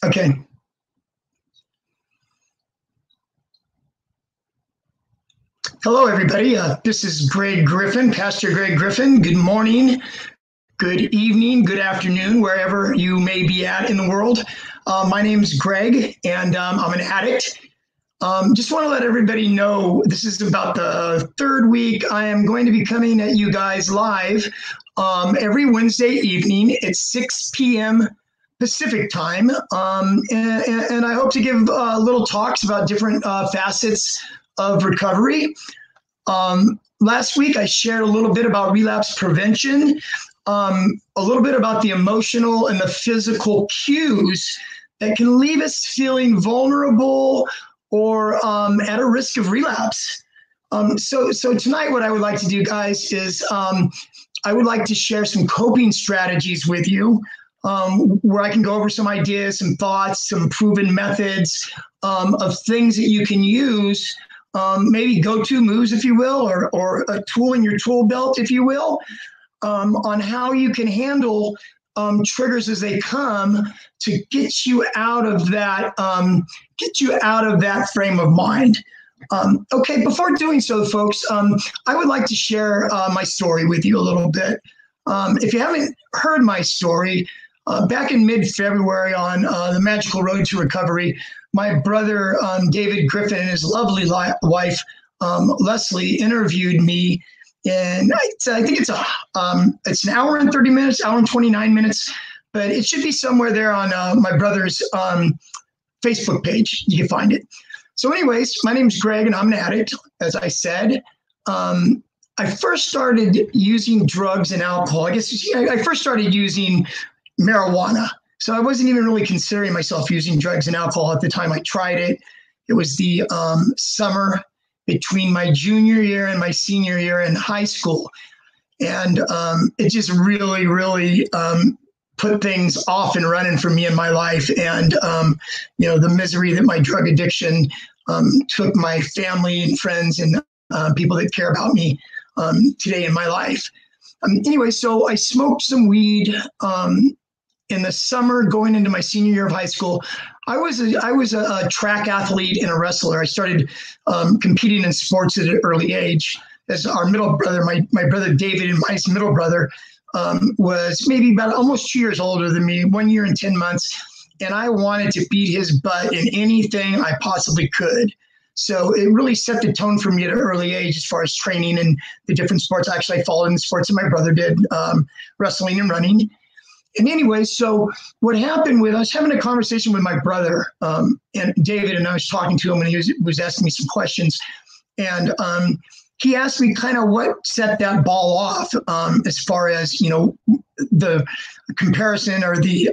Okay. Hello, everybody. This is Greg Griffin, Pastor Greg Griffin. Good morning, good evening, good afternoon, wherever you may be at in the world. My name's Greg, and I'm an addict. Just want to let everybody know this is about the third week. I am going to be coming at you guys live every Wednesday evening at 6 p.m. Pacific time. And I hope to give little talks about different facets of recovery. Last week, I shared a little bit about relapse prevention, a little bit about the emotional and the physical cues that can leave us feeling vulnerable or at a risk of relapse. So tonight, what I would like to do, guys, is I would like to share some coping strategies with you, where I can go over some ideas, some thoughts, some proven methods of things that you can use, maybe go-to moves, if you will, or a tool in your tool belt, if you will, on how you can handle triggers as they come to get you out of that frame of mind. Okay, before doing so, folks, I would like to share my story with you a little bit. If you haven't heard my story, back in mid-February on the Magical Road to Recovery, my brother, David Griffin, and his lovely wife, Leslie, interviewed me. And I think it's an hour and 30 minutes, hour and 29 minutes, but it should be somewhere there on my brother's Facebook page. You can find it. So anyways, my name's Greg, and I'm an addict, as I said. I first started using drugs and alcohol. I first started using marijuana. So I wasn't even really considering myself using drugs and alcohol at the time I tried it. It was the summer between my junior year and my senior year in high school. And it just really, really put things off and running for me in my life. And, the misery that my drug addiction took my family and friends and people that care about me today in my life. Anyway, so I smoked some weed in the summer going into my senior year of high school. I was a track athlete and a wrestler. I started competing in sports at an early age. As our middle brother, my brother David, and my middle brother was maybe about almost 2 years older than me, 1 year and 10 months. And I wanted to beat his butt in anything I possibly could. So it really set the tone for me at an early age as far as training and the different sports. Actually, I followed in the sports that my brother did, wrestling and running. And anyway, so what happened I was having a conversation with my brother and David, and I was talking to him, and he was asking me some questions. And he asked me kind of what set that ball off as far as, the comparison or the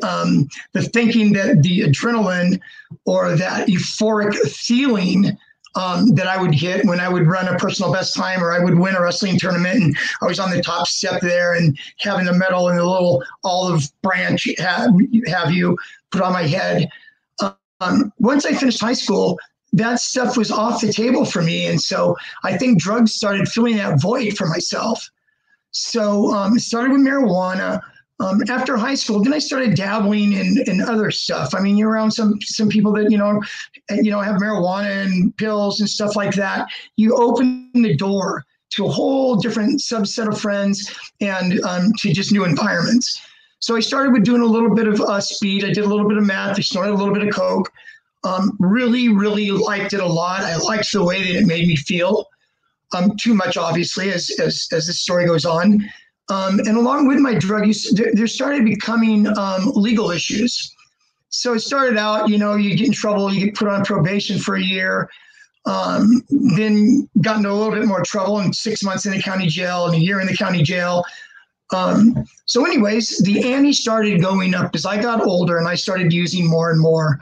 thinking that the adrenaline or that euphoric feeling that I would get when I would run a personal best time or I would win a wrestling tournament and I was on the top step there and having the medal and the little olive branch have you put on my head. Once I finished high school, that stuff was off the table for me. And so I think drugs started filling that void for myself. So it started with marijuana. After high school, then I started dabbling in other stuff. I mean, you're around some people that, have marijuana and pills and stuff like that. You open the door to a whole different subset of friends and to just new environments. So I started with doing a little bit of speed. I did a little bit of meth. I started a little bit of coke. Really, really liked it a lot. I liked the way that it made me feel. Too much, obviously, as the story goes on. And along with my drug use, there started becoming legal issues. So it started out, you get in trouble, you get put on probation for a year, then got into a little bit more trouble and 6 months in the county jail and a year in the county jail. So anyways, the ante started going up as I got older and I started using more and more.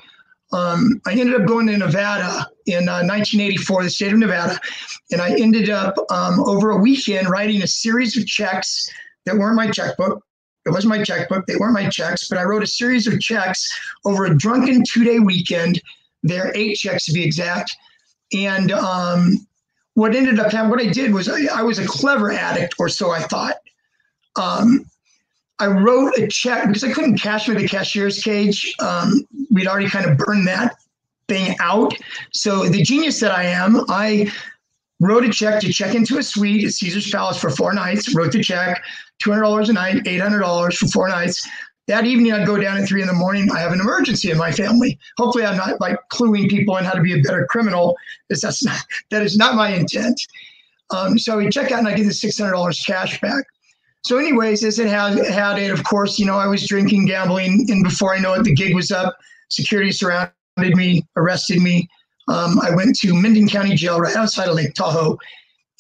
I ended up going to Nevada in 1984, the state of Nevada, and I ended up over a weekend writing a series of checks that weren't my checkbook. It wasn't my checkbook. They weren't my checks, but I wrote a series of checks over a drunken 2-day weekend. There, 8 checks to be exact. And what ended up happening, what I did was I was a clever addict, or so I thought. I wrote a check because I couldn't cash me the cashier's cage. we'd already kind of burned that thing out. So the genius that I am, I wrote a check to check into a suite at Caesar's Palace for 4 nights, wrote the check, $200 a night, $800 for 4 nights. That evening, I'd go down at 3 a.m. I have an emergency in my family. Hopefully, I'm not like cluing people in how to be a better criminal. That is not my intent. So we check out and I get the $600 cash back. So anyways, as it had it, of course, I was drinking, gambling, and before I know it, the gig was up. Security surrounded me, arrested me. I went to Minden County Jail right outside of Lake Tahoe.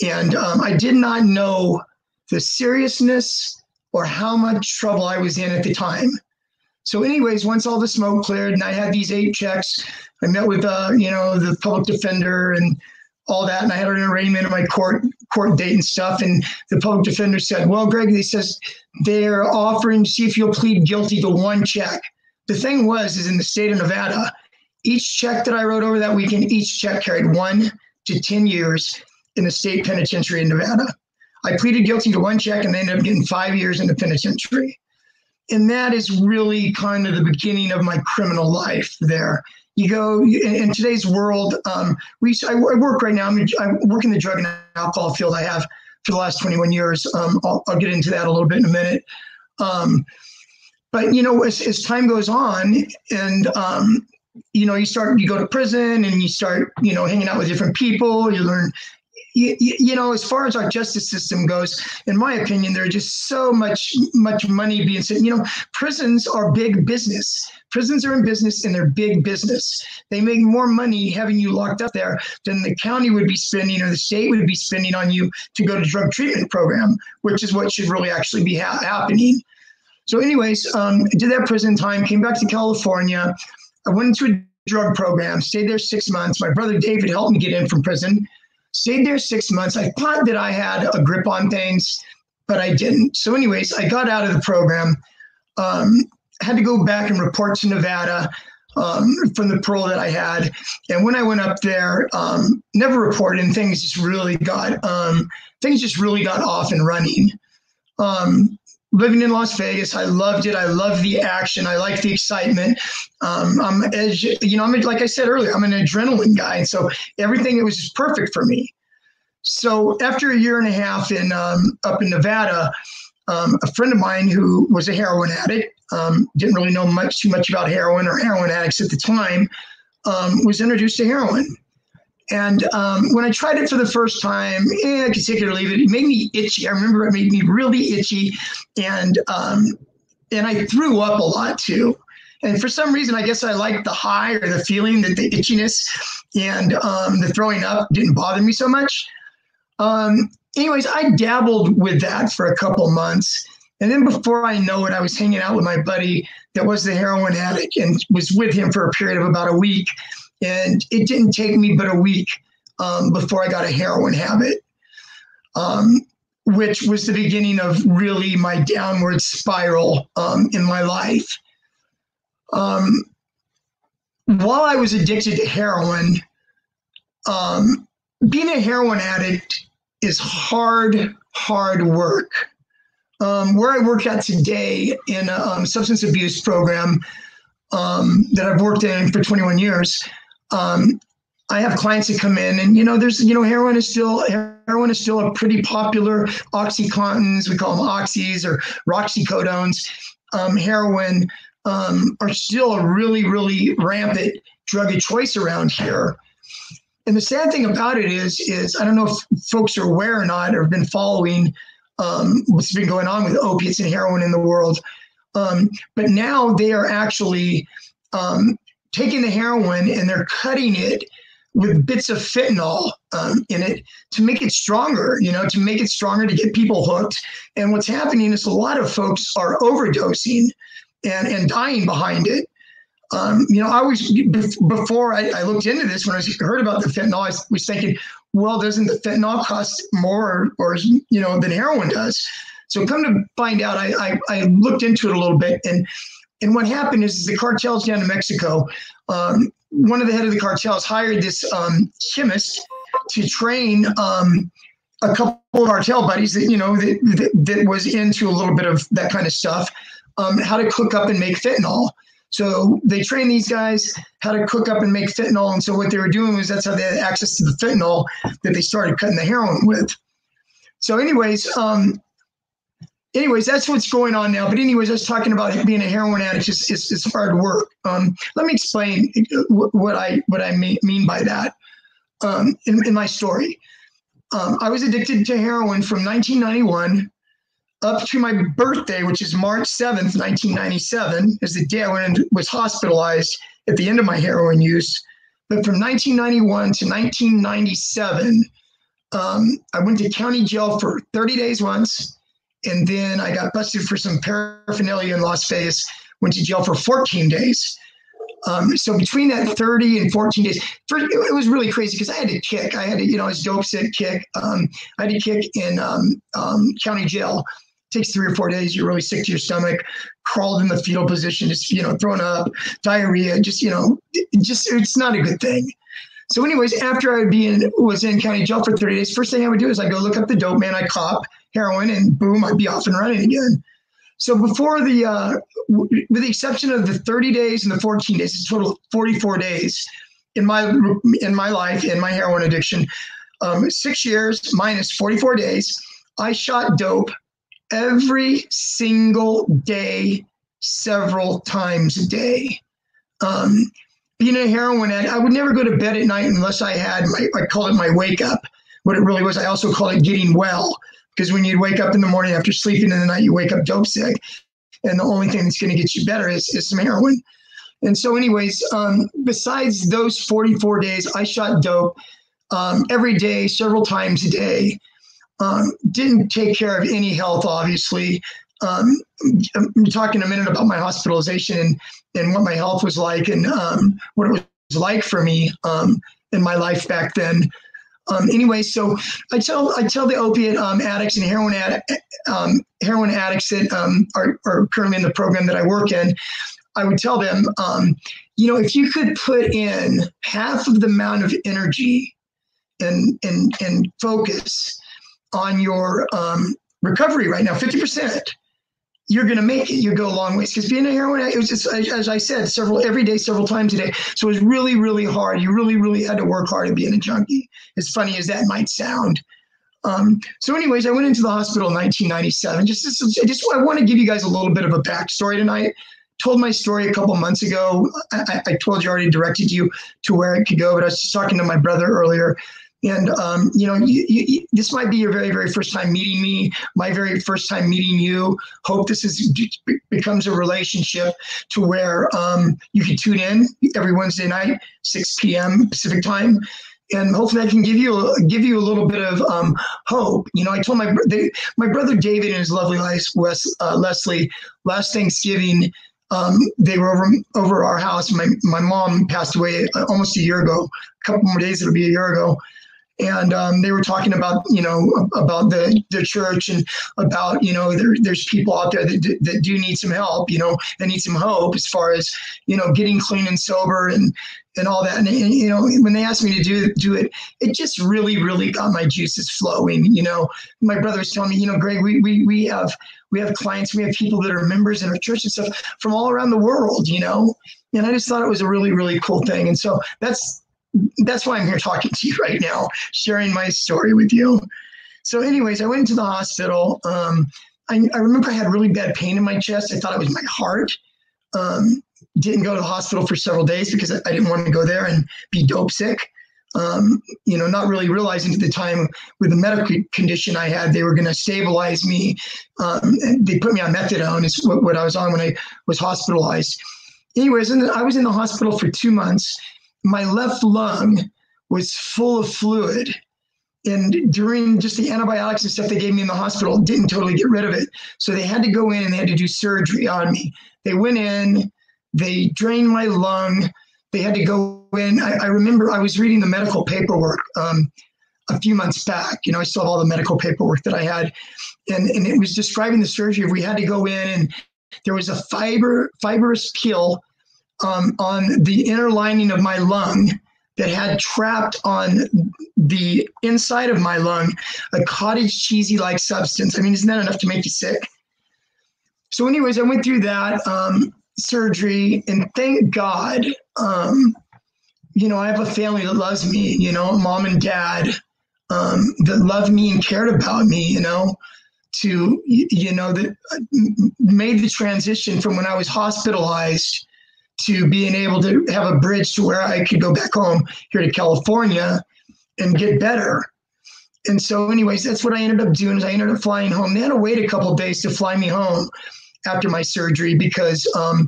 And I did not know the seriousness or how much trouble I was in at the time. So anyways, once all the smoke cleared and I had these 8 checks, I met with, the public defender and all that. And I had an arraignment of my court date and stuff. And the public defender said, well, Greg, he says, they're offering to see if you'll plead guilty to 1 check. The thing is in the state of Nevada, each check that I wrote over that weekend, each check carried 1 to 10 years in the state penitentiary in Nevada. I pleaded guilty to 1 check and they ended up getting 5 years in the penitentiary. And that is really kind of the beginning of my criminal life there. You go in today's world, I work right now. I work in the drug and alcohol field. I have for the last 21 years. I'll get into that a little bit in a minute. But, as time goes on and, you go to prison and you start, hanging out with different people, you learn, as far as our justice system goes, in my opinion, there's just so much money being spent. Prisons are big business. Prisons are in business and they're big business. They make more money having you locked up there than the county would be spending or the state would be spending on you to go to drug treatment program, which is what should really actually be happening. So anyways, did that prison time, came back to California. I went into a drug program, stayed there 6 months. My brother David helped me get in from prison. Stayed there 6 months. I thought that I had a grip on things, but I didn't. So anyways, I got out of the program, had to go back and report to Nevada from the parole that I had. And when I went up there, never reported, and things just really got off and running. Living in Las Vegas, I loved it. I loved the action. I liked the excitement. Like I said earlier, I'm an adrenaline guy. And so everything, it was just perfect for me. So after a year and a half up in Nevada, a friend of mine who was a heroin addict, didn't really know too much about heroin or heroin addicts at the time, was introduced to heroin. And when I tried it for the first time, I could take it or leave it. It made me itchy. I remember it made me really itchy. And I threw up a lot too. And for some reason, I guess I liked the high or the feeling that the itchiness and the throwing up didn't bother me so much. Anyways, I dabbled with that for a couple months. And then before I know it, I was hanging out with my buddy that was the heroin addict and was with him for a period of about a week. And it didn't take me but a week before I got a heroin habit, which was the beginning of really my downward spiral in my life. While I was addicted to heroin, being a heroin addict is hard work. Where I work at today in a substance abuse program that I've worked in for 21 years, I have clients that come in and, heroin is still a pretty popular. OxyContins, we call them oxys or roxycodones, heroin are still a really, really rampant drug of choice around here. And the sad thing about it is I don't know if folks are aware or not or have been following what's been going on with opiates and heroin in the world. But now they are actually taking the heroin and they're cutting it with bits of fentanyl in it to make it stronger, to get people hooked. And what's happening is a lot of folks are overdosing and dying behind it. Before I looked into this, when I heard about the fentanyl, I was thinking, well, doesn't the fentanyl cost more or than heroin does? So come to find out, I looked into it a little bit, and what happened is the cartels down in Mexico, one of the head of the cartels hired this chemist to train a couple of cartel buddies that was into a little bit of that kind of stuff, how to cook up and make fentanyl. So they trained these guys how to cook up and make fentanyl. And so what they were doing was that's how they had access to the fentanyl that they started cutting the heroin with. So anyways, that's what's going on now. But anyways, I was talking about being a heroin addict is hard work. Let me explain what I mean by that in my story. I was addicted to heroin from 1991 up to my birthday, which is March 7th, 1997, is the day I was hospitalized at the end of my heroin use. But from 1991 to 1997, I went to county jail for 30 days once, and then I got busted for some paraphernalia in Las Vegas, went to jail for 14 days. So between that 30 and 14 days, it was really crazy because I had to kick. I had to, I was dope sick, kick. I had to kick in county jail. It takes 3 or 4 days. You're really sick to your stomach, crawled in the fetal position, just, thrown up, diarrhea, it's not a good thing. So anyways, after I was in county jail for 30 days, first thing I would do is I go look up the dope man, I cop heroin, and boom, I'd be off and running again. So before with the exception of the 30 days and the 14 days, it's a total of 44 days in my life, in my heroin addiction, 6 years minus 44 days, I shot dope every single day, several times a day. Being a heroin addict, I would never go to bed at night unless I had I call it my wake up. What it really was, I also call it getting well, because when you wake up in the morning after sleeping in the night, you wake up dope sick, and the only thing that's going to get you better is some heroin. And so anyways, besides those 44 days, I shot dope every day, several times a day. Didn't take care of any health, obviously. I'm talking a minute about my hospitalization and what my health was like, and what it was like for me in my life back then. Anyway, so I tell the opiate addicts and heroin addicts that are currently in the program that I work in, I would tell them, if you could put in half of the amount of energy and focus on your recovery right now, 50%, you're going to make it. You go a long ways. Because being a heroin addict, it was just, as I said, every day, several times a day. So it was really, really hard. You really, really had to work hard at being a junkie, as funny as that might sound. So anyways, I went into the hospital in 1997. I want to give you guys a little bit of a backstory tonight. Told my story a couple months ago. I told you, already directed you to where it could go, but I was just talking to my brother earlier. And, this might be your very, very first time meeting me, my very first time meeting you. Hope this becomes a relationship to where you can tune in every Wednesday night, 6 p.m. Pacific time. And hopefully I can give you a little bit of hope. I told my brother David and his lovely wife, Leslie, last Thanksgiving, they were over our house. My mom passed away almost a year ago, a couple more days, it'll be a year ago. And they were talking about, about the church and about, there's people out there that do need some help, that need some hope as far as, getting clean and sober and all that. And when they asked me to do it, it just really, really got my juices flowing. My brother was telling me, Greg, we have clients, we have people that are members in our church and stuff from all around the world, and I just thought it was a really, really cool thing. And so that's why I'm here talking to you right now, sharing my story with you. So anyways, I went into the hospital. I remember I had really bad pain in my chest. I thought it was my heart. Didn't go to the hospital for several days because I didn't want to go there and be dope sick. Not really realizing at the time with the medical condition I had, they were going to stabilize me. And they put me on methadone is what I was on when I was hospitalized. Anyways, and I was in the hospital for 2 months. My left lung was full of fluid. And during just the antibiotics and stuff they gave me in the hospital, didn't totally get rid of it. So they had to go in and they had to do surgery on me. They went in, they drained my lung. They had to go in. I remember I was reading the medical paperwork a few months back. I still have all the medical paperwork that I had. And it was describing the surgery. We had to go in and there was a fibrous peel on the inner lining of my lung that had trapped on the inside of my lung a cottage cheesy-like substance. I mean, isn't that enough to make you sick? So anyways, I went through that. surgery, and thank God, I have a family that loves me, mom and dad, that loved me and cared about me, that made the transition from when I was hospitalized to being able to have a bridge to where I could go back home here to California and get better. And so anyways, that's what I ended up doing is I ended up flying home. They had to wait a couple of days to fly me home after my surgery because of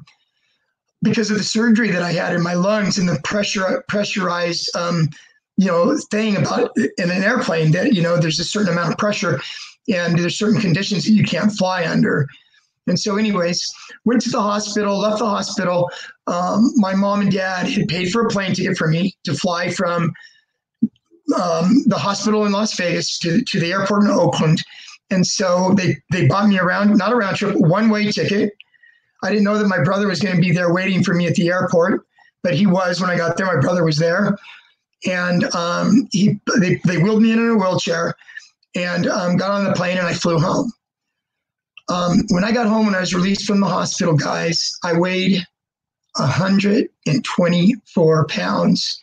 the surgery that I had in my lungs and the pressurized, thing about in an airplane that, there's a certain amount of pressure and there's certain conditions that you can't fly under. And so anyways, went to the hospital, left the hospital. My mom and dad had paid for a plane ticket for me to fly from the hospital in Las Vegas to the airport in Oakland. And so they bought me not a round trip, one-way ticket. I didn't know that my brother was going to be there waiting for me at the airport, but he was when I got there. My brother was there. And they wheeled me in a wheelchair and got on the plane and I flew home. When I got home, when I was released from the hospital, guys, I weighed 124 pounds.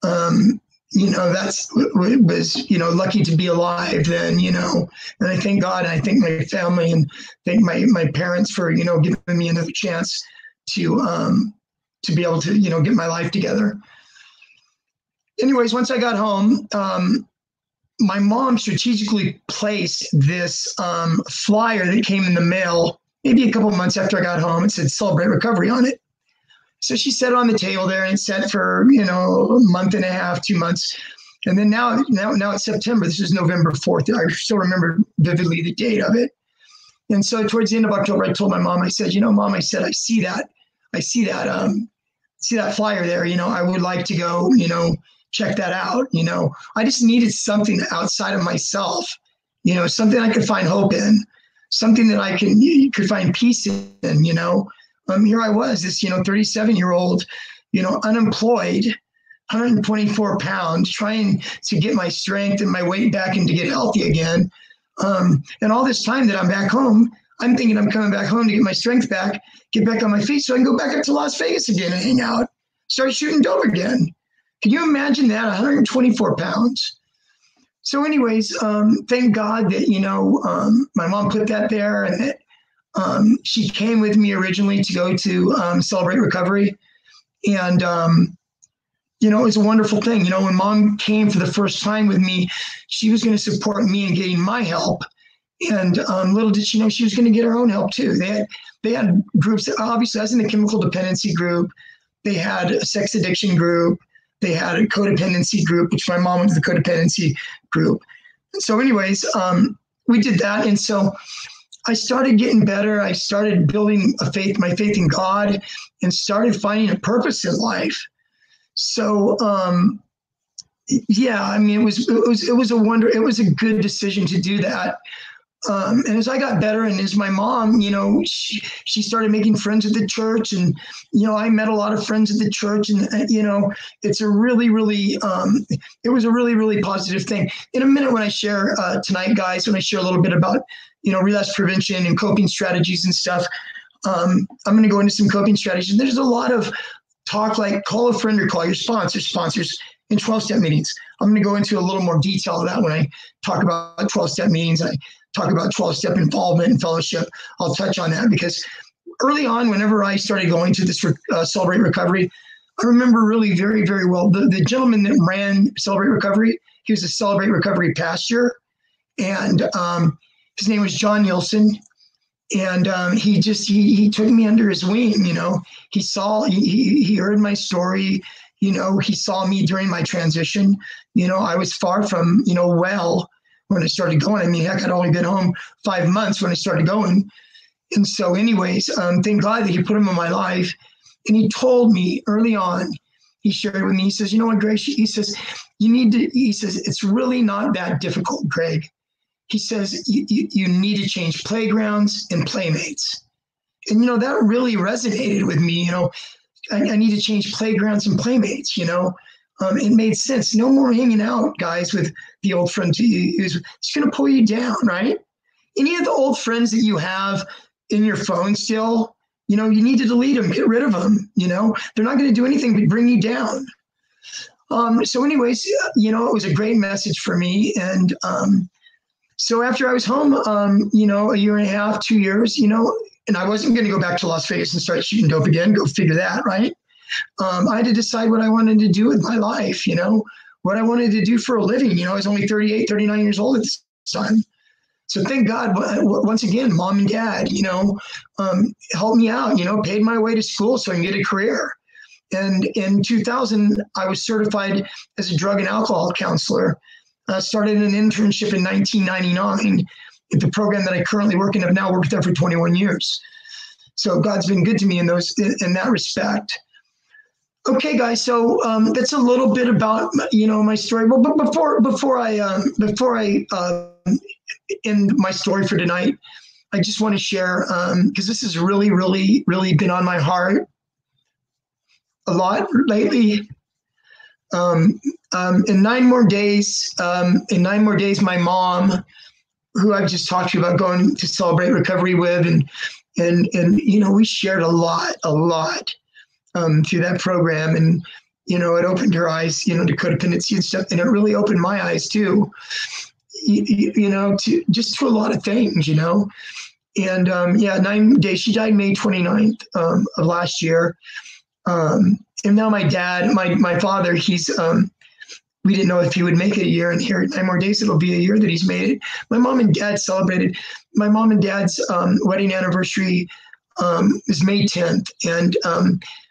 That's was, lucky to be alive then, and I thank God and I thank my family and thank my parents for, giving me another chance to be able to, get my life together. Anyways, once I got home, my mom strategically placed this flyer that came in the mail maybe a couple months after I got home. It said Celebrate Recovery on it. So she set it on the table there and it sat for, a month and a half, 2 months. And then now it's September. This is November 4th. I still remember vividly the date of it. And so towards the end of October, I told my mom, I said, Mom, I said, I see that flyer there. I would like to go, check that out. I just needed something outside of myself, something I could find hope in, something that I could find peace in, here I was, this, 37-year-old, unemployed, 124 pounds, trying to get my strength and my weight back and to get healthy again. And all this time that I'm back home, I'm thinking I'm coming back home to get my strength back, get back on my feet so I can go back up to Las Vegas again and hang out, start shooting dope again. Can you imagine that? 124 pounds. So anyways, thank God that, my mom put that there and that she came with me originally to go to Celebrate Recovery. And, it was a wonderful thing. When Mom came for the first time with me, she was going to support me in getting my help. And little did she know she was going to get her own help too. They had groups that obviously I was in the chemical dependency group. They had a sex addiction group. They had a codependency group, which my mom went to the codependency group. And so anyways, we did that. And so I started getting better. I started building my faith in God and started finding a purpose in life. So, it was a wonder. It was a good decision to do that. And as I got better and as my mom, she started making friends at the church and, I met a lot of friends at the church and, it's a really, really, it was a really, really positive thing. In a minute when I share tonight, guys, when I share a little bit about, relapse prevention and coping strategies and stuff, I'm going to go into some coping strategies. There's a lot of talk like call a friend or call your sponsors in 12-step meetings. I'm going to go into a little more detail of that when I talk about 12-step meetings and I talk about 12-step involvement and fellowship. I'll touch on that because early on, whenever I started going to this Celebrate Recovery, I remember really very, very well the gentleman that ran Celebrate Recovery. He was a Celebrate Recovery pastor, and his name was John Nielsen. And he took me under his wing. He heard my story. He saw me during my transition. I was far from well when I started going. I mean, heck, I'd only been home 5 months when I started going. And so anyways, thank God that he put him in my life. And he told me early on, he shared with me, he says, you know what, Greg, he says, it's really not that difficult, Greg. He says, you need to change playgrounds and playmates. And, that really resonated with me. I need to change playgrounds and playmates, it made sense. No more hanging out, guys, with the old friends it's going to pull you down, right? Any of the old friends that you have in your phone still, You need to delete them, get rid of them. They're not going to do anything but bring you down. So anyways, it was a great message for me. And so after I was home, a year and a half, 2 years, and I wasn't going to go back to Las Vegas and start shooting dope again. Go figure that, right? I had to decide what I wanted to do with my life, what I wanted to do for a living. I was only 38, 39 years old at this time. So thank God, once again, mom and dad, helped me out, paid my way to school so I can get a career. And in 2000, I was certified as a drug and alcohol counselor. Started an internship in 1999 at the program that I currently work in. I've now worked there for 21 years. So God's been good to me in that respect. Okay, guys. So that's a little bit about my story. Well, but before I end my story for tonight, I just want to share because this has really, really, really been on my heart a lot lately. In 9 more days, my mom, who I've just talked to you about going to celebrate recovery with, and we shared a lot through that program, and it opened her eyes, to codependency and stuff, and it really opened my eyes too, to a lot of things, and 9 days. She died May 29th of last year. And now my dad, my father, he's, we didn't know if he would make it a year, and here 9 more days, it'll be a year that he's made it. My mom and dad celebrated. My mom and dad's wedding anniversary is May 10th. And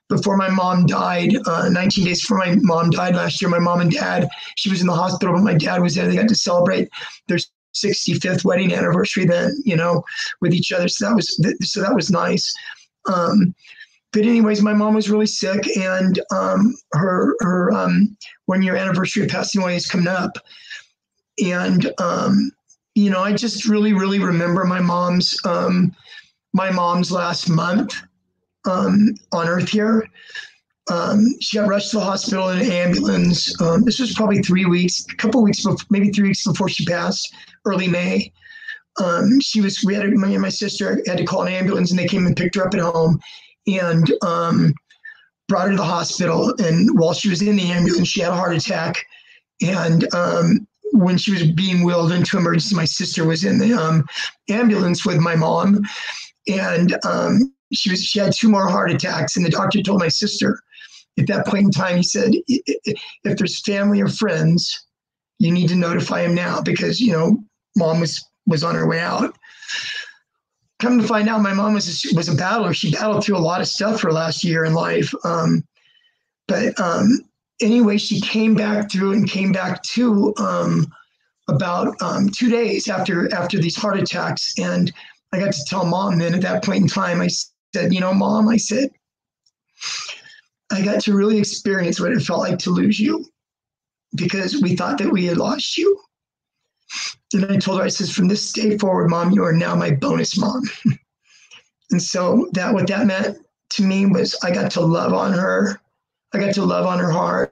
before my mom died, 19 days before my mom died last year, my mom and dad, she was in the hospital, but my dad was there. They got to celebrate their 65th wedding anniversary then, with each other. So that was nice. But anyways, my mom was really sick, and her 1 year anniversary of passing away is coming up. And I just really, really remember my mom's last month on Earth here. She got rushed to the hospital in an ambulance. This was probably 3 weeks, a couple weeks before, maybe 3 weeks before she passed, early May. Me and my sister had to call an ambulance, and they came and picked her up at home and brought her to the hospital. And while she was in the ambulance, she had a heart attack. And when she was being wheeled into emergency, my sister was in the ambulance with my mom. And she had 2 more heart attacks. And the doctor told my sister at that point in time, he said, if there's family or friends, you need to notify him now, because, mom was on her way out. Come to find out, my mom was a battler. She battled through a lot of stuff her last year in life. But anyway, she came back through and came back to about 2 days after these heart attacks. And I got to tell mom then at that point in time, I said, Mom, I said, I got to really experience what it felt like to lose you, because we thought that we had lost you. And I told her, I said, from this day forward, Mom, you are now my bonus mom. And so what that meant to me was I got to love on her. I got to love on her hard.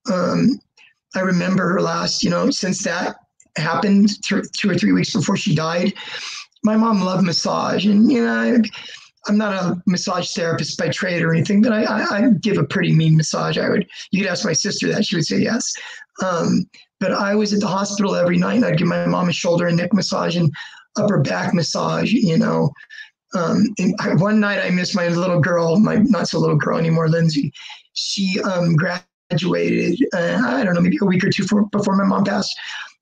I remember her last, since that happened 2 or 3 weeks before she died, my mom loved massage. And, I'm not a massage therapist by trade or anything, but I give a pretty mean massage. You could ask my sister that, she would say yes. But I was at the hospital every night, and I'd give my mom a shoulder and neck massage and upper back massage, And one night I missed my little girl, my not so little girl anymore, Lindsay. She graduated, I don't know, maybe a week or two before my mom passed.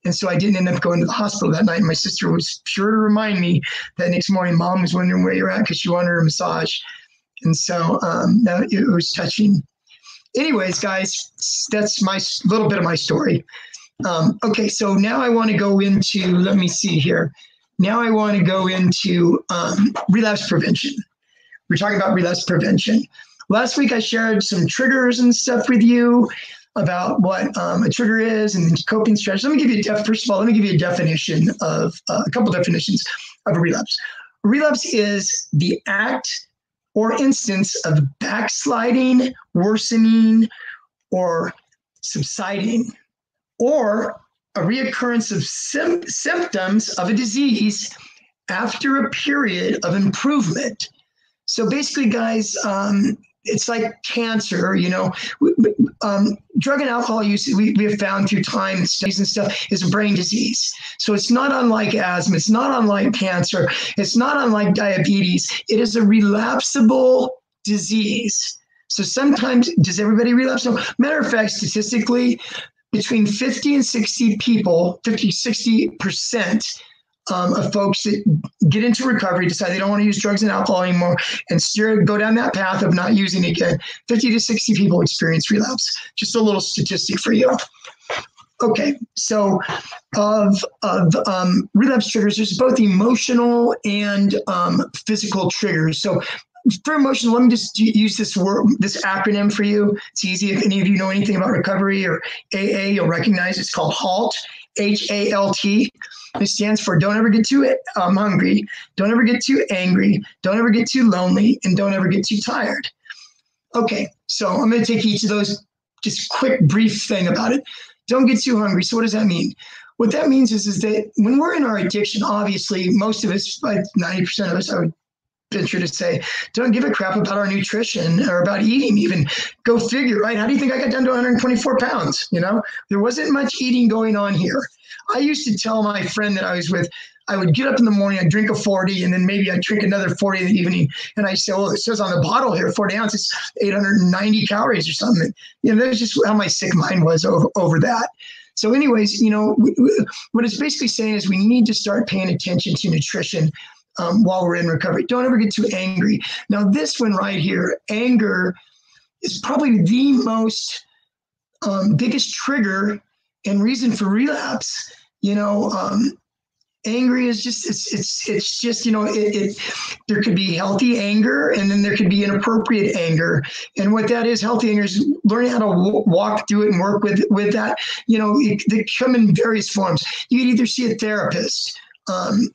And so I didn't end up going to the hospital that night. And my sister was sure to remind me that next morning, Mom was wondering where you're at, because she wanted her massage. And so it was touching. Anyways, guys, that's my little bit of my story. Okay, so now I want to go into, let me see here. Now I want to go into relapse prevention. We're talking about relapse prevention. Last week I shared some triggers and stuff with you about what a trigger is and coping strategies. Let me give you first of all, let me give you a definition of a couple definitions of a relapse. A relapse is the act or instance of backsliding, worsening, or subsiding, or a reoccurrence of symptoms of a disease after a period of improvement. So basically, guys, it's like cancer, you know. Drug and alcohol use, we have found through time and studies and stuff, is a brain disease. So it's not unlike asthma. It's not unlike cancer. It's not unlike diabetes. It is a relapsable disease. So sometimes, does everybody relapse? No. Matter of fact, statistically, between 50 and 60 people, 50, 60% of folks that get into recovery decide they don't want to use drugs and alcohol anymore and go down that path of not using it again. 50 to 60 people experience relapse. Just a little statistic for you. Okay, so of relapse triggers, there's both emotional and physical triggers. So for emotional, let me just use this acronym for you. It's easy. If any of you know anything about recovery or AA, you'll recognize it's called HALT, HALT. It stands for don't ever get too hungry, don't ever get too angry, don't ever get too lonely, and don't ever get too tired. Okay, so I'm going to take each of those, just quick, brief thing about it. Don't get too hungry. So what does that mean? What that means is that when we're in our addiction, obviously, most of us, like 90% of us, I would venture to say, don't give a crap about our nutrition or about eating even. Go figure, right? How do you think I got down to 124 pounds? You know, there wasn't much eating going on here. I used to tell my friend that I was with, I would get up in the morning, I'd drink a 40, and then maybe I'd drink another 40 in the evening. And I say, well, it says on the bottle here, 40 ounces, 890 calories or something. You know, that's just how my sick mind was over that. So anyways, you know, what it's basically saying is we need to start paying attention to nutrition while we're in recovery. Don't ever get too angry. Now, this one right here, anger is probably the most biggest trigger and reason for relapse. You know, angry is just, it's just, you know, there could be healthy anger and then there could be inappropriate anger. And what that is, healthy anger is learning how to walk through it and work with that. You know, they come in various forms. You can either see a therapist,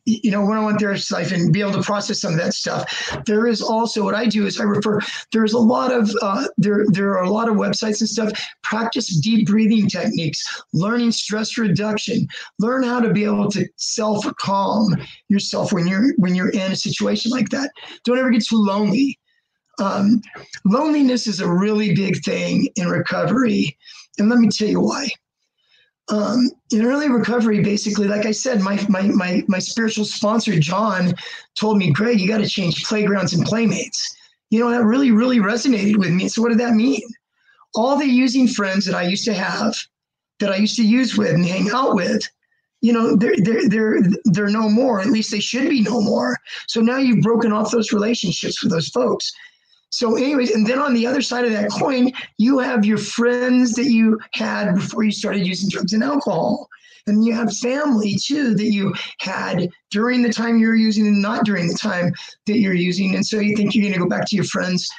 you know, one-on-one therapist life and be able to process some of that stuff. There is also, what I do is I refer, there's a lot of, there are a lot of websites and stuff, practice deep breathing techniques, learning stress reduction, learn how to be able to self-calm yourself when you're in a situation like that. Don't ever get too lonely. Loneliness is a really big thing in recovery. And let me tell you why. In early recovery, basically, like I said, my spiritual sponsor, John, told me, Greg, you got to change playgrounds and playmates. You know, that really, really resonated with me. So what did that mean? All the using friends that I used to have, that I used to use with and hang out with, you know, they're no more. At least they should be no more. So now you've broken off those relationships with those folks. So anyways, and then on the other side of that coin, you have your friends that you had before you started using drugs and alcohol. And you have family too that you had during the time you were using and not during the time that you're using. And so you think you're going to go back to your friends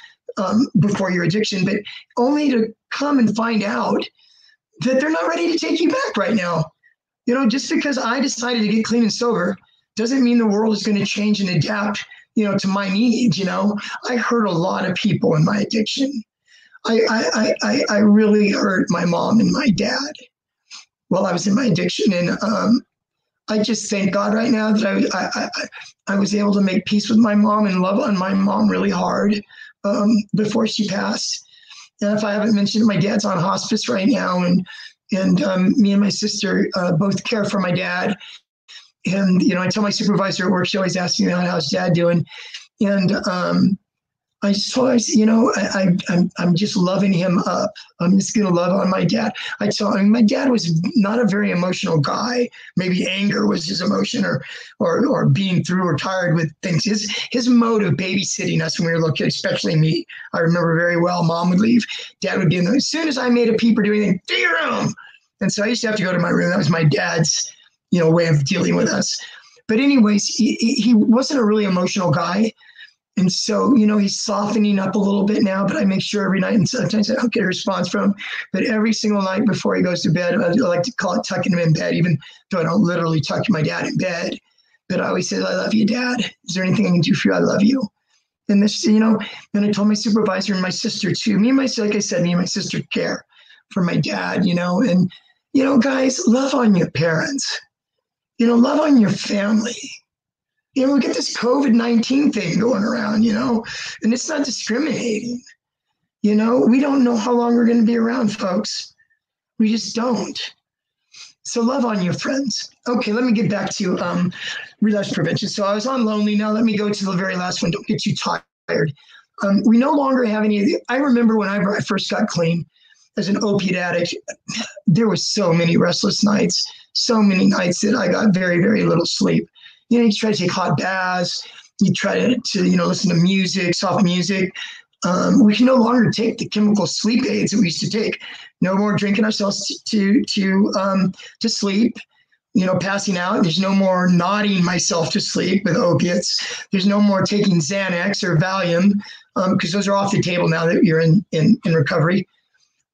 before your addiction, but only to come and find out that they're not ready to take you back right now. You know, just because I decided to get clean and sober doesn't mean the world is going to change and adapt, you know, to my needs. You know, I hurt a lot of people in my addiction. I really hurt my mom and my dad while I was in my addiction. And I just thank God right now that I was able to make peace with my mom and love on my mom really hard before she passed. And if I haven't mentioned it, my dad's on hospice right now. And me and my sister both care for my dad. And, you know, I tell my supervisor at work, she always asks me, how's dad doing? And I just always, you know, I'm just loving him up. I'm just going to love on my dad. I mean, my dad was not a very emotional guy. Maybe anger was his emotion or being through or tired with things. His mode of babysitting us when we were little kids, especially me, I remember very well. Mom would leave. Dad would be in there. As soon as I made a peep or do anything, to your room. And so I used to have to go to my room. That was my dad's, you know, way of dealing with us. But anyways, he wasn't a really emotional guy. And so, you know, he's softening up a little bit now, but I make sure every night, and sometimes I don't get a response from him, but every single night before he goes to bed, I like to call it tucking him in bed, even though I don't literally tuck my dad in bed. But I always say, I love you, Dad. Is there anything I can do for you? I love you. And this, you know, and I told my supervisor and my sister too. Like I said, me and my sister care for my dad, you know, and, you know, guys, love on your parents. You know, love on your family. we get this COVID-19 thing going around, and it's not discriminating. We don't know how long we're going to be around, folks. We just don't. So love on your friends. Okay, let me get back to relapse prevention. So I was on lonely. Now let me go to the very last one. Don't get too tired. We no longer have any of the, I remember when I first got clean as an opiate addict, there was so many restless nights, so many nights that I got very, very little sleep. You try to take hot baths, you try to listen to music, soft music. We can no longer take the chemical sleep aids that we used to take. No more drinking ourselves to sleep, passing out. There's no more nodding myself to sleep with opiates. There's no more taking Xanax or Valium, because those are off the table now that you're in recovery.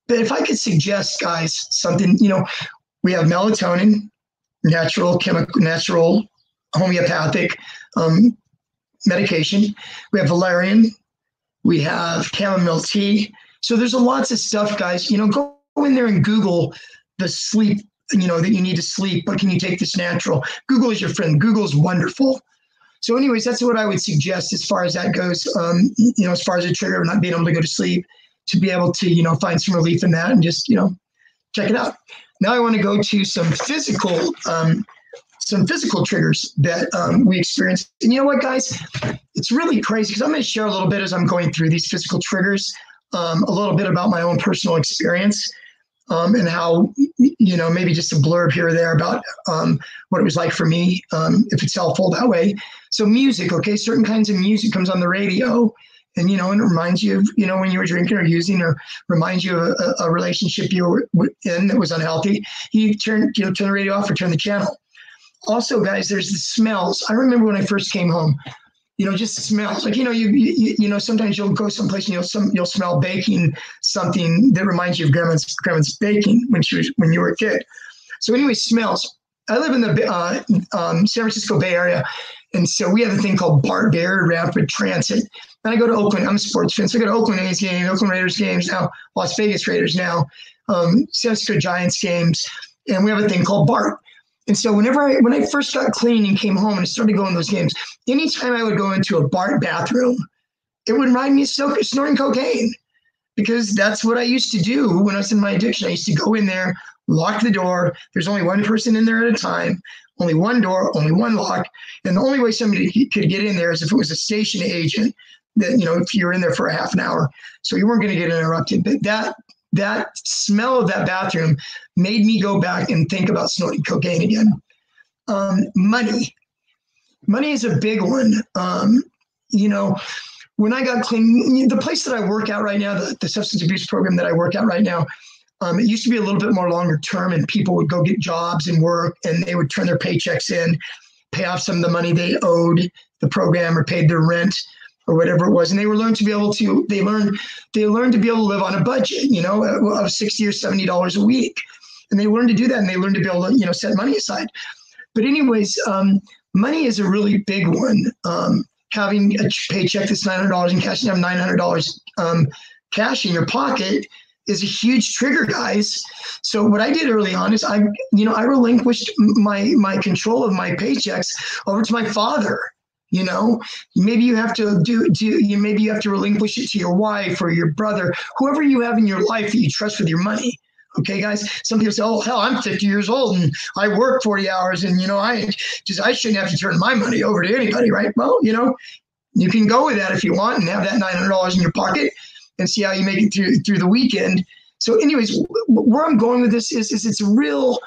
But if I could suggest, guys, something, we have melatonin, natural homeopathic medication. We have valerian. We have chamomile tea. So there's lots of stuff, guys. Go in there and Google the sleep, that you need to sleep. But can you take this natural? Google is your friend. Google is wonderful. So anyways, that's what I would suggest as far as that goes. As far as a trigger of not being able to go to sleep, to be able to, find some relief in that and just, check it out. Now I want to go to some physical triggers that we experience. And you know what, guys? It's really crazy because I'm going to share a little bit as I'm going through these physical triggers, a little bit about my own personal experience, and how, maybe just a blurb here or there about what it was like for me, if it's helpful that way. So music, okay, certain kinds of music comes on the radio, and, and it reminds you of, when you were drinking or using, or reminds you of a relationship you were in that was unhealthy. You turn the radio off or turn the channel. Also, guys, there's the smells. I remember when I first came home, just smells. Like, you sometimes you'll go someplace and you'll smell baking, something that reminds you of grandma's baking when you were a kid. So anyway, smells. I live in the San Francisco Bay Area. And so we have a thing called BART, Bay Area Rapid Transit. And I go to Oakland. I'm a sports fan. So I go to Oakland A's games, Oakland Raiders games now, Las Vegas Raiders now, San Francisco Giants games. And we have a thing called BART. And so when I first got clean and came home and I started going to those games, anytime I would go into a BART bathroom, it would remind me of snorting cocaine, because that's what I used to do when I was in my addiction. I used to go in there, lock the door. There's only one person in there at a time, only one door, only one lock. And the only way somebody could get in there is if it was a station agent that, if you were in there for a half an hour. So you weren't going to get interrupted. But that smell of that bathroom made me go back and think about snorting cocaine again. Money is a big one. When I got clean, the place that I work at right now, the substance abuse program that I work at right now, it used to be a little bit more longer term, and people would go get jobs and work, and they would turn their paychecks in, pay off some of the money they owed the program or paid their rent or whatever it was. And they learned to be able to live on a budget, of $60 or $70 a week. And they learned to do that, and they learned to be able to, set money aside. But anyways, money is a really big one. Having a paycheck that's $900 and cashing out $900 cash in your pocket is a huge trigger, guys. So what I did early on is I relinquished my control of my paychecks over to my father. Maybe you have to maybe you have to relinquish it to your wife or your brother, whoever you have in your life that you trust with your money. Okay, guys. Some people say, "Oh, hell, I'm 50 years old and I work 40 hours, and I shouldn't have to turn my money over to anybody, right?" Well, you can go with that if you want and have that $900 in your pocket and see how you make it through the weekend. So, anyways, where I'm going with this is it's real.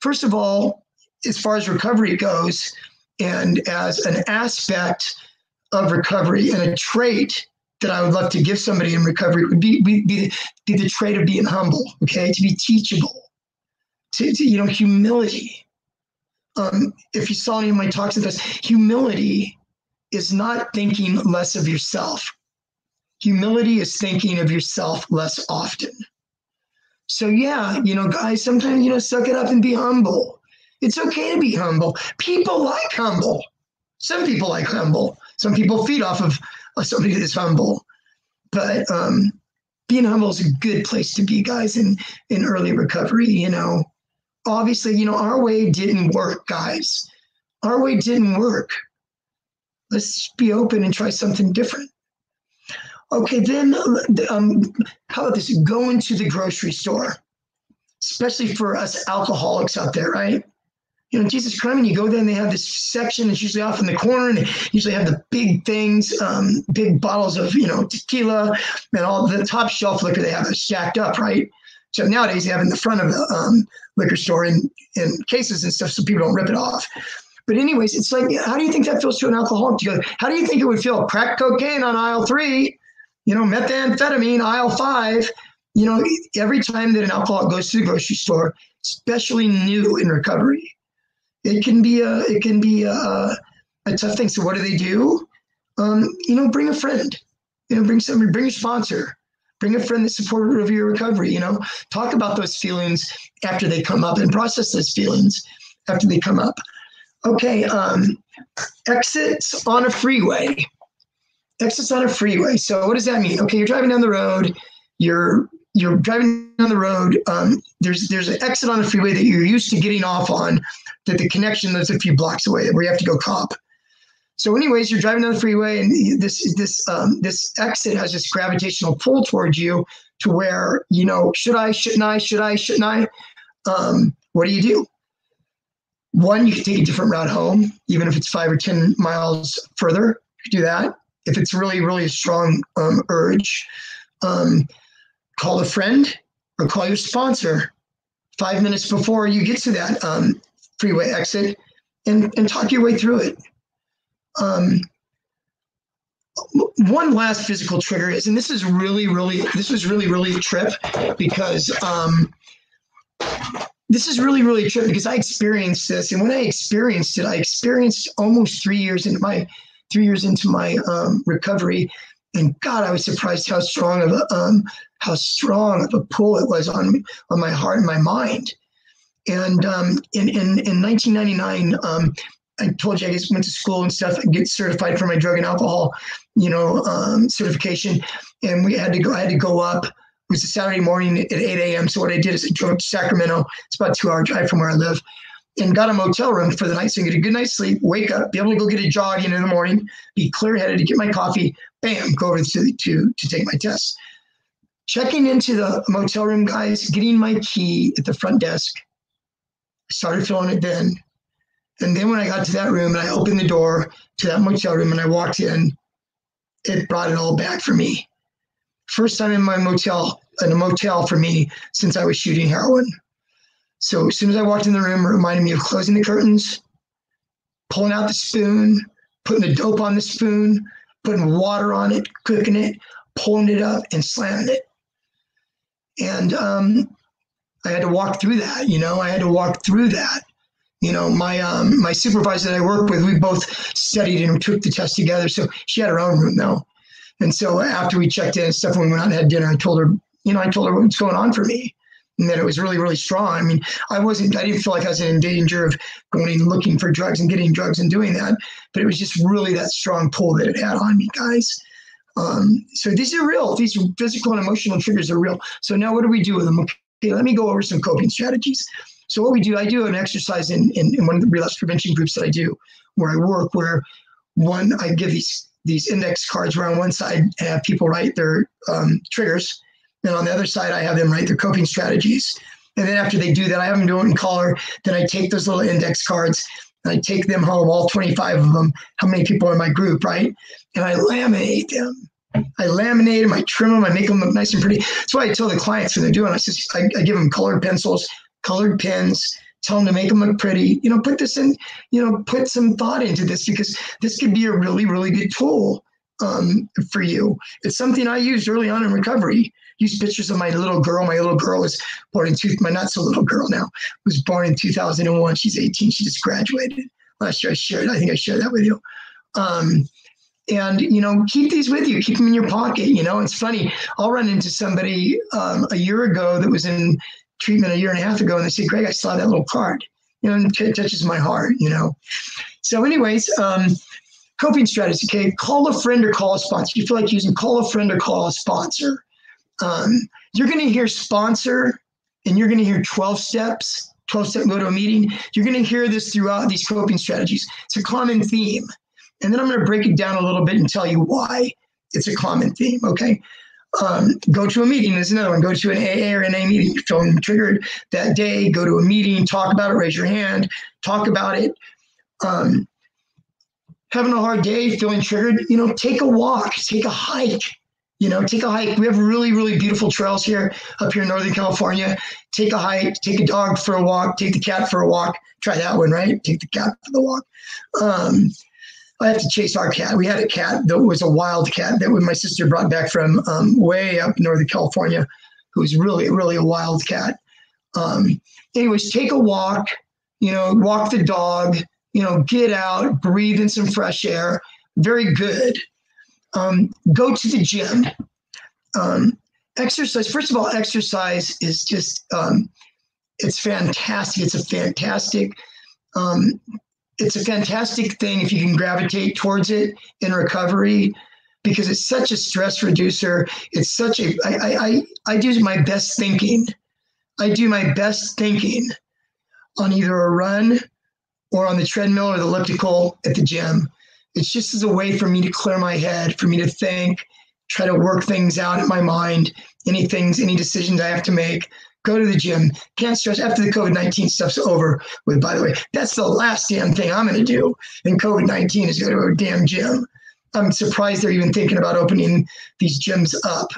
First of all, as far as recovery goes, and as an aspect of recovery and a trait that I would love to give somebody in recovery would be the trait of being humble, okay, to be teachable, to humility. If you saw any of my talks in this, humility is not thinking less of yourself. Humility is thinking of yourself less often. So yeah, guys, sometimes, suck it up and be humble. It's okay to be humble. People like humble. Some people like humble. Some people feed off of somebody that's humble. But being humble is a good place to be, guys, in early recovery. Obviously, our way didn't work, guys. Our way didn't work. Let's be open and try something different. Okay, then how about this? Go into the grocery store, especially for us alcoholics out there, right? You know, Jesus Christ, when you go there and they have this section that's usually off in the corner, and they usually have the big things, big bottles of, you know, tequila and all the top shelf liquor they have stacked up, right? So nowadays they have in the front of the liquor store in cases and stuff so people don't rip it off. But anyways, it's like, how do you think that feels to an alcoholic? How do you think it would feel? Crack cocaine on aisle 3, you know, methamphetamine, aisle 5. You know, every time that an alcoholic goes to the grocery store, especially new in recovery, it can be a tough thing. So what do? You know, bring a friend. You know, bring somebody, bring a sponsor, bring a friend that's supportive of your recovery. You know, talk about those feelings after they come up and process those feelings after they come up. Okay, exits on a freeway. Exits on a freeway. So what does that mean? Okay, you're driving down the road. You're driving down the road. There's an exit on a freeway that you're used to getting off on, that the connection lives a few blocks away, where you have to go cop. So anyways, you're driving down the freeway, and this exit has this gravitational pull towards you to where, you know, should I, shouldn't I, should I, shouldn't I? What do? One, you can take a different route home, even if it's 5 or 10 miles further. You can do that. If it's really, really a strong urge, call a friend or call your sponsor 5 minutes before you get to that freeway exit and talk your way through it. One last physical trigger is, and this was really a trip because I experienced this. And when I experienced it, I experienced almost 3 years into my recovery. And God, I was surprised how strong of a pull it was on my heart and my mind. And in 1999, I told you I just went to school and stuff and get certified for my drug and alcohol, you know, certification. And I had to go up. It was a Saturday morning at 8 a.m. So what I did is I drove up to Sacramento. It's about a 2-hour drive from where I live, and got a motel room for the night so I can get a good night's sleep, wake up, be able to go get a jog in the morning, be clear-headed to get my coffee, bam, go over to take my test. Checking into the motel room, guys, getting my key at the front desk. I started feeling it then. And then when I got to that room and I opened the door to that motel room and I walked in, it brought it all back for me. First time in a motel for me since I was shooting heroin. So as soon as I walked in the room, it reminded me of closing the curtains, pulling out the spoon, putting the dope on the spoon, putting water on it, cooking it, pulling it up and slamming it. And I had to walk through that, you know, You know, my supervisor that I worked with, we both studied and took the test together. So she had her own room though. And so after we checked in and stuff, when we went out and had dinner, I told her what's going on for me. And that it was really, really strong. I mean, I didn't feel like I was in danger of going and looking for drugs and getting drugs and doing that. But it was just really that strong pull that it had on me, guys. So these are real. These physical and emotional triggers are real. So now what do we do with them? Okay, let me go over some coping strategies. So what we do, I do an exercise in one of the relapse prevention groups that I do, where I work, where I give these index cards where on one side I have people write their triggers, and on the other side I have them write their coping strategies. And then after they do that, I have them do it in color. Then I take those little index cards and I take them home, all 25 of them, how many people are in my group, right? And I laminate them. I trim them, I make them look nice and pretty. That's why I tell the clients when they're doing it, I give them colored pencils, colored pens, tell them to make them look pretty. You know, put this in, you know, put some thought into this, because this could be a really, really good tool for you. It's something I used early on in recovery. Used pictures of my little girl. My little girl was born my not so little girl now, was born in 2001. She's 18. She just graduated last year. I think I shared that with you. And, you know, keep these with you. Keep them in your pocket. You know, it's funny. I'll run into somebody a year ago that was in treatment a year and a half ago, and they say, Greg, I saw that little card. You know, and it touches my heart, you know. So anyways, coping strategies, okay? Call a friend or call a sponsor. You feel like using call a friend or call a sponsor. You're going to hear sponsor, and you're going to hear 12 steps, 12-step go to a meeting. You're going to hear this throughout these coping strategies. It's a common theme. And then I'm going to break it down a little bit and tell you why it's a common theme, okay? Go to a meeting is another one. Go to an AA or NA meeting. You're feeling triggered that day. Go to a meeting, talk about it, raise your hand, talk about it. Having a hard day, feeling triggered, take a walk, take a hike. Take a hike. We have really, really beautiful trails here up here in Northern California. Take a hike, take a dog for a walk, take the cat for a walk. Try that one, right? Take the cat for the walk. I have to chase our cat. We had a cat that was a wild cat that my sister brought back from way up in Northern California, who was really, really a wild cat. Anyways, take a walk, walk the dog, get out, breathe in some fresh air. Very good. Go to the gym. Exercise. First of all, exercise is just, it's fantastic. It's a fantastic thing if you can gravitate towards it in recovery, because it's such a stress reducer. It's such a, I do my best thinking. I do my best thinking on either a run or on the treadmill or the elliptical at the gym. It's just as a way for me to clear my head, for me to think, try to work things out in my mind, any decisions I have to make. Go to the gym. Can't stress after the COVID-19 stuff's over with, by the way. That's the last damn thing I'm going to do in COVID-19 is go to a damn gym. I'm surprised they're even thinking about opening these gyms up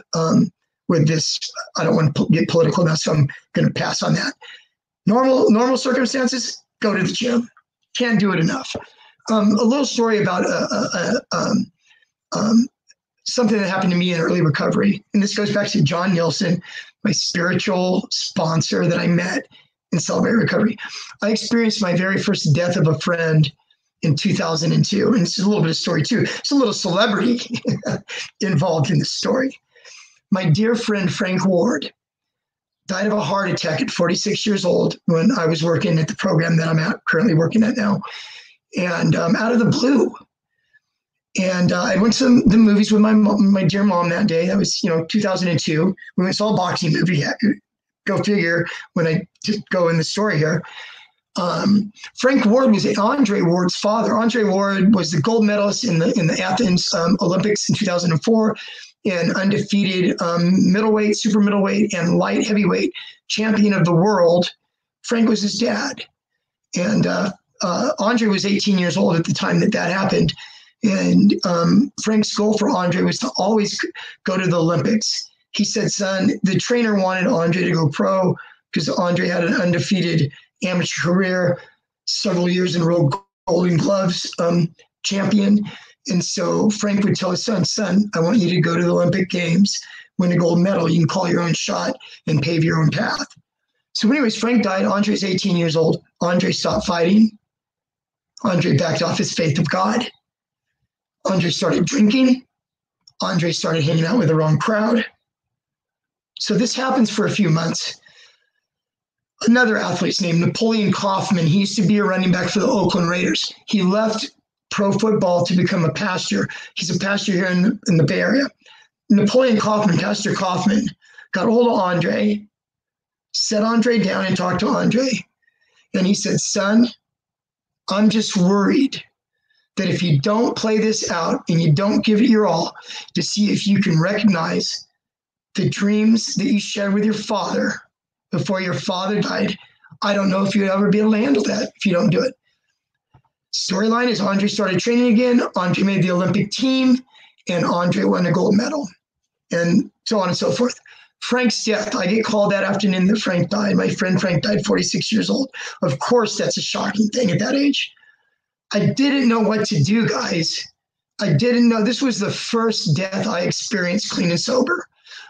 with this. I don't want to get political now, so I'm going to pass on that. Normal circumstances, go to the gym. Can't do it enough. A little story about something that happened to me in early recovery. And this goes back to John Nielsen, my spiritual sponsor that I met in Celebrate Recovery. I experienced my very first death of a friend in 2002. And this is a little bit of story too. There's a little celebrity involved in the story. My dear friend, Frank Ward, died of a heart attack at 46 years old when I was working at the program that I'm currently working at now. And out of the blue. And I went to the movies with my dear mom that day. That was, 2002. We went and saw a boxing movie. Go figure when I go in the story here. Frank Ward was Andre Ward's father. Andre Ward was the gold medalist in the Athens Olympics in 2004 and undefeated middleweight, super middleweight, and light heavyweight champion of the world. Frank was his dad. And Andre was 18 years old at the time that happened. And Frank's goal for Andre was to always go to the Olympics. He said, son, the trainer wanted Andre to go pro because Andre had an undefeated amateur career, several years in a row, Golden Gloves champion. And so Frank would tell his son, I want you to go to the Olympic Games, win a gold medal. You can call your own shot and pave your own path. So anyways, Frank died. Andre's 18 years old. Andre stopped fighting. Andre backed off his faith of God. Andre started drinking. Andre started hanging out with the wrong crowd. So this happens for a few months. Another athlete's named Napoleon Kaufman. He used to be a running back for the Oakland Raiders. He left pro football to become a pastor. He's a pastor here in the Bay Area. Napoleon Kaufman, Pastor Kaufman, got a hold of Andre, set Andre down and talked to Andre. And he said, son, I'm just worried that if you don't play this out and you don't give it your all to see if you can recognize the dreams that you shared with your father before your father died, I don't know if you'd ever be able to handle that if you don't do it. Storyline is Andre started training again. Andre made the Olympic team and Andre won a gold medal and so on and so forth. Frank's death, I get called that afternoon that Frank died. My friend Frank died 46 years old. Of course, that's a shocking thing at that age. I didn't know what to do, guys. I didn't know. This was the first death I experienced clean and sober.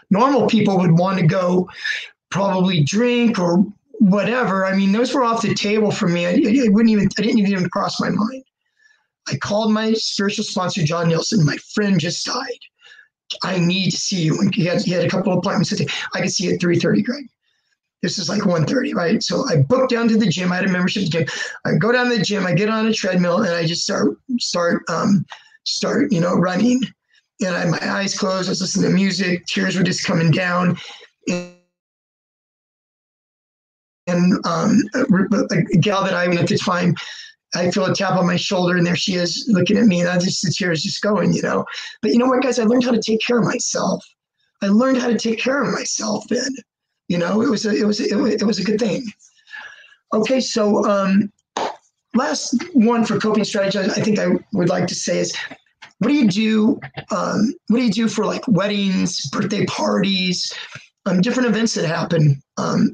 Normal people would want to go probably drink or whatever. I mean, those were off the table for me. I didn't even cross my mind. I called my spiritual sponsor, John Nielsen. My friend just died. I need to see you. And he had a couple of appointments today. I could see you at 3:30, Greg. This is like 1:30, right? So I booked down to the gym. I had a membership at the gym. I go down to the gym. I get on a treadmill and I just start running. And I had my eyes closed. I was listening to music. Tears were just coming down. And a gal that I went at the time I feel a tap on my shoulder, and there she is looking at me, and the tears just going, you know. But you know what, guys? I learned how to take care of myself. I learned how to take care of myself then. You know, it was a good thing. Okay, so last one for coping strategy, I think I would like to say is, what do you do? What do you do for like weddings, birthday parties, different events that happen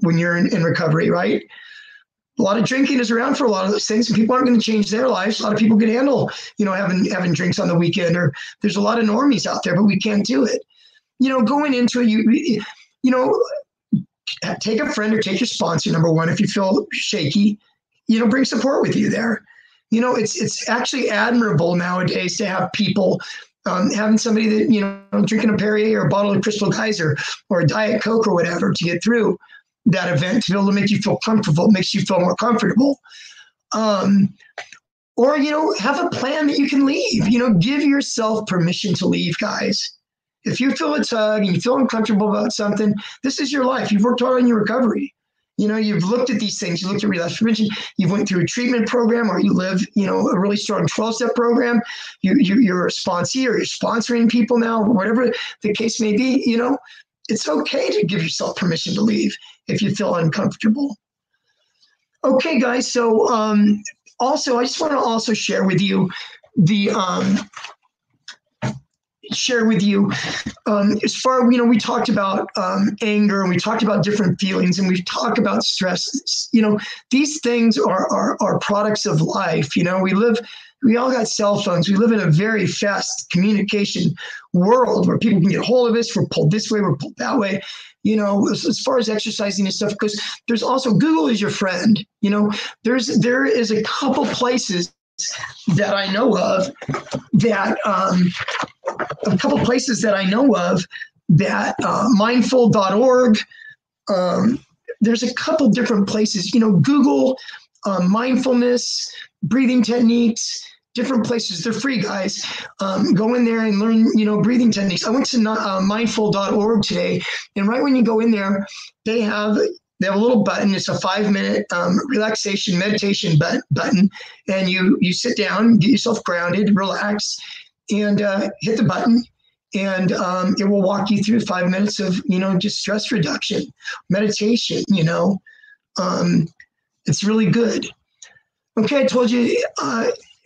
when you're in recovery, right? A lot of drinking is around for a lot of those things, and people aren't going to change their lives. A lot of people can handle, you know, having drinks on the weekend, or there's a lot of normies out there, but we can't do it. You know, going into it, you know, take a friend or take your sponsor, number one. If you feel shaky, you know, bring support with you there. You know, it's actually admirable nowadays to have people, having somebody that, you know, drinking a Perrier or a bottle of Crystal Geyser or a Diet Coke or whatever to get through that event, to be able to make you feel comfortable, makes you feel more comfortable. Or, you know, have a plan that you can leave. You know, give yourself permission to leave, guys. If you feel a tug and you feel uncomfortable about something, this is your life. You've worked hard on your recovery. You know, you've looked at these things. You looked at relapse prevention. You've went through a treatment program, or you live, you know, a really strong 12-step program. You're a sponsee, or you're sponsoring people now, whatever the case may be. You know, it's okay to give yourself permission to leave if you feel uncomfortable. Okay, guys. So also, I just want to also share with you the as far, you know, we talked about anger, and we talked about different feelings, and we've talked about stress. You know, these things are products of life. You know, we all got cell phones. We live in a very fast communication world where people can get a hold of us. We're pulled this way, we're pulled that way. You know, as far as exercising and stuff, because there's also Google is your friend. You know, there is a couple places that I know of that mindful.org. There's a couple different places, you know, Google mindfulness, breathing techniques, different places. They're free, guys. Go in there and learn, you know, breathing techniques. I went to mindful.org today, and right when you go in there, they have a little button. It's a 5-minute relaxation meditation button, and you sit down, get yourself grounded, relax, and hit the button, and it will walk you through 5 minutes of, you know, just stress reduction, meditation. You know, it's really good. Okay, I told you.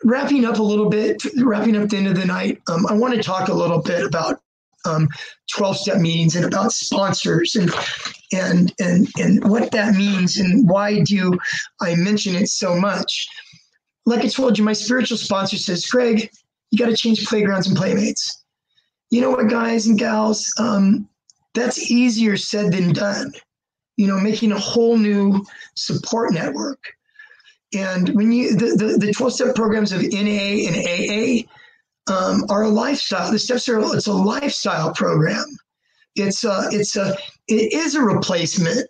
Wrapping up the end of the night, I want to talk a little bit about 12-step meetings and about sponsors and what that means, and why do I mention it so much. Like I told you, my spiritual sponsor says, Craig, you got to change playgrounds and playmates. You know what, guys and gals, that's easier said than done. You know, making a whole new support network. And when the 12-step programs of NA and AA are a lifestyle. The steps it's a lifestyle program. It is a replacement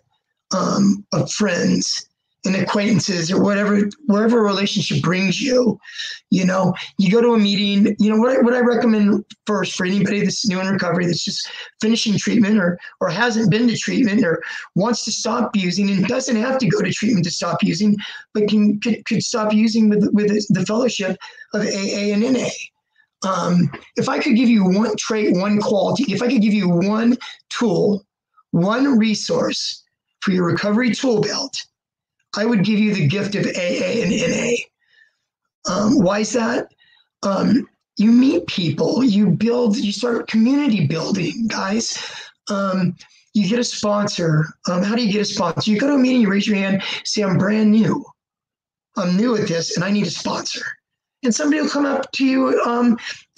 of friends and acquaintances, or wherever a relationship brings you. You know, you go to a meeting. You know what I recommend first for anybody that's new in recovery, that's just finishing treatment, or hasn't been to treatment, or wants to stop using, and doesn't have to go to treatment to stop using, but could stop using with the fellowship of AA and NA. If I could give you one trait, one quality, if I could give you one tool, one resource for your recovery tool belt, I would give you the gift of AA and NA. Why is that? You meet people, you start community building, guys. You get a sponsor. How do you get a sponsor? You go to a meeting, you raise your hand, say, I'm brand new. I'm new at this, and I need a sponsor. And somebody will come up to you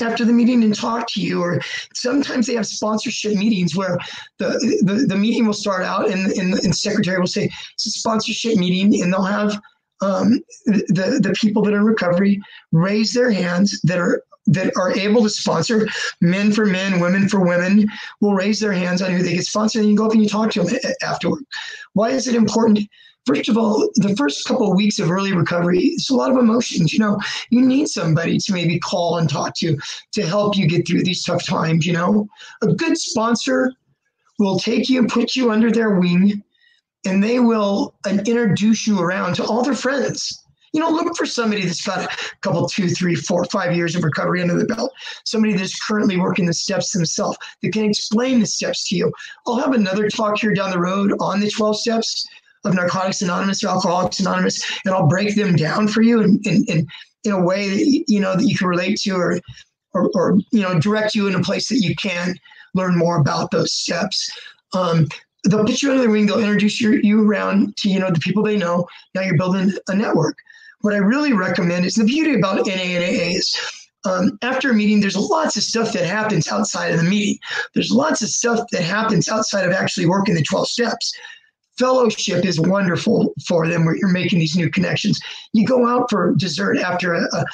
after the meeting and talk to you. Or sometimes they have sponsorship meetings where the meeting will start out, and the secretary will say, it's a sponsorship meeting, and they'll have the people that are in recovery raise their hands that are able to sponsor. Men for men, women for women will raise their hands on who they get sponsored, and you go up and you talk to them afterward. Why is it important? First of all, the first couple of weeks of early recovery, it's a lot of emotions. You know, you need somebody to maybe call and talk to help you get through these tough times. You know, a good sponsor will take you and put you under their wing, and they will introduce you around to all their friends. Look for somebody that's got a couple, 2, 3, 4, 5 years of recovery under the belt. Somebody that's currently working the steps themselves that can explain the steps to you. I'll have another talk here down the road on the 12 steps of Narcotics Anonymous or Alcoholics Anonymous, and I'll break them down for you in a way that that you can relate to, or direct you in a place that you can learn more about those steps. They'll put you in the ring. They'll introduce you around to the people they know. Now you're building a network. What I really recommend is the beauty about NA and AA is after a meeting, there's lots of stuff that happens outside of the meeting. There's lots of stuff that happens outside of actually working the 12 steps. Fellowship is wonderful for them where you're making these new connections. You go out for dessert after AA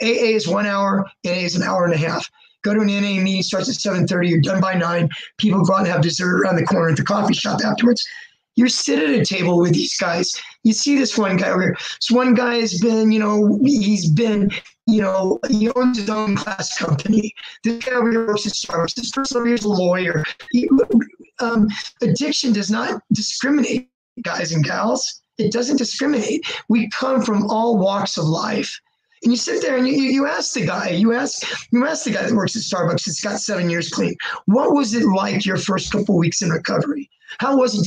is 1 hour, NA is an hour and a half. Go to an NA meeting, starts at 7:30, you're done by 9. People go out and have dessert around the corner at the coffee shop afterwards. You're sitting at a table with these guys. You see this one guy over here. This one guy has been, he owns his own glass company. This guy over here works at Starbucks. This person over here is a lawyer. Addiction does not discriminate, guys and gals. It doesn't discriminate. We come from all walks of life. And you sit there and you ask the guy, you ask the guy that works at Starbucks that's got 7 years clean, what was it like your first couple of weeks in recovery? How was it?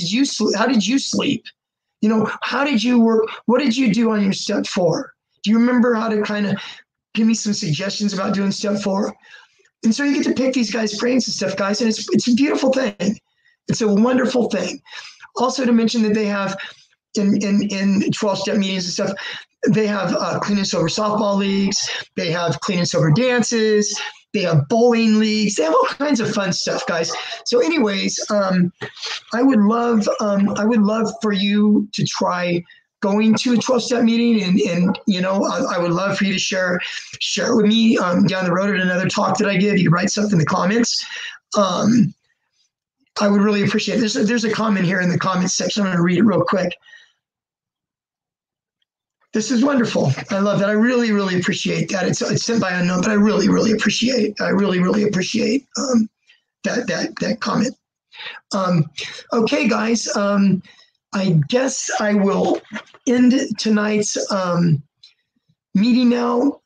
How did you sleep? How did you work? What did you do on your step 4? Do you remember how to kind of give me some suggestions about doing step 4? And so you get to pick these guys' brains and stuff, guys, and it's a beautiful thing. It's a wonderful thing. Also to mention that they have in 12-step meetings and stuff, they have clean and sober softball leagues. They have clean and sober dances. They have bowling leagues. They have all kinds of fun stuff, guys. So anyways, I would love for you to try going to a 12-step meeting, and I would love for you to share it with me down the road at another talk that I give. You can write stuff in the comments. I would really appreciate it. There's a comment here in the comments section. I'm going to read it real quick. This is wonderful. I love that. I really, really appreciate that. It's sent by unknown, but I really, really appreciate that comment. Okay, guys. I guess I will end tonight's meeting now.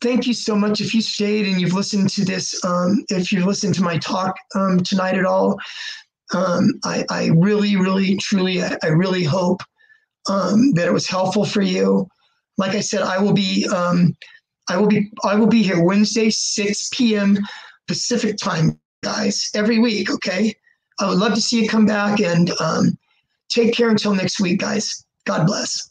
Thank you so much. If you stayed and you've listened to this, if you've listened to my talk tonight at all, I really, really, truly, I really hope that it was helpful for you. Like I said, I will be here Wednesday, 6 p.m. Pacific time, guys, every week. Okay. I would love to see you come back, and take care until next week, guys. God bless.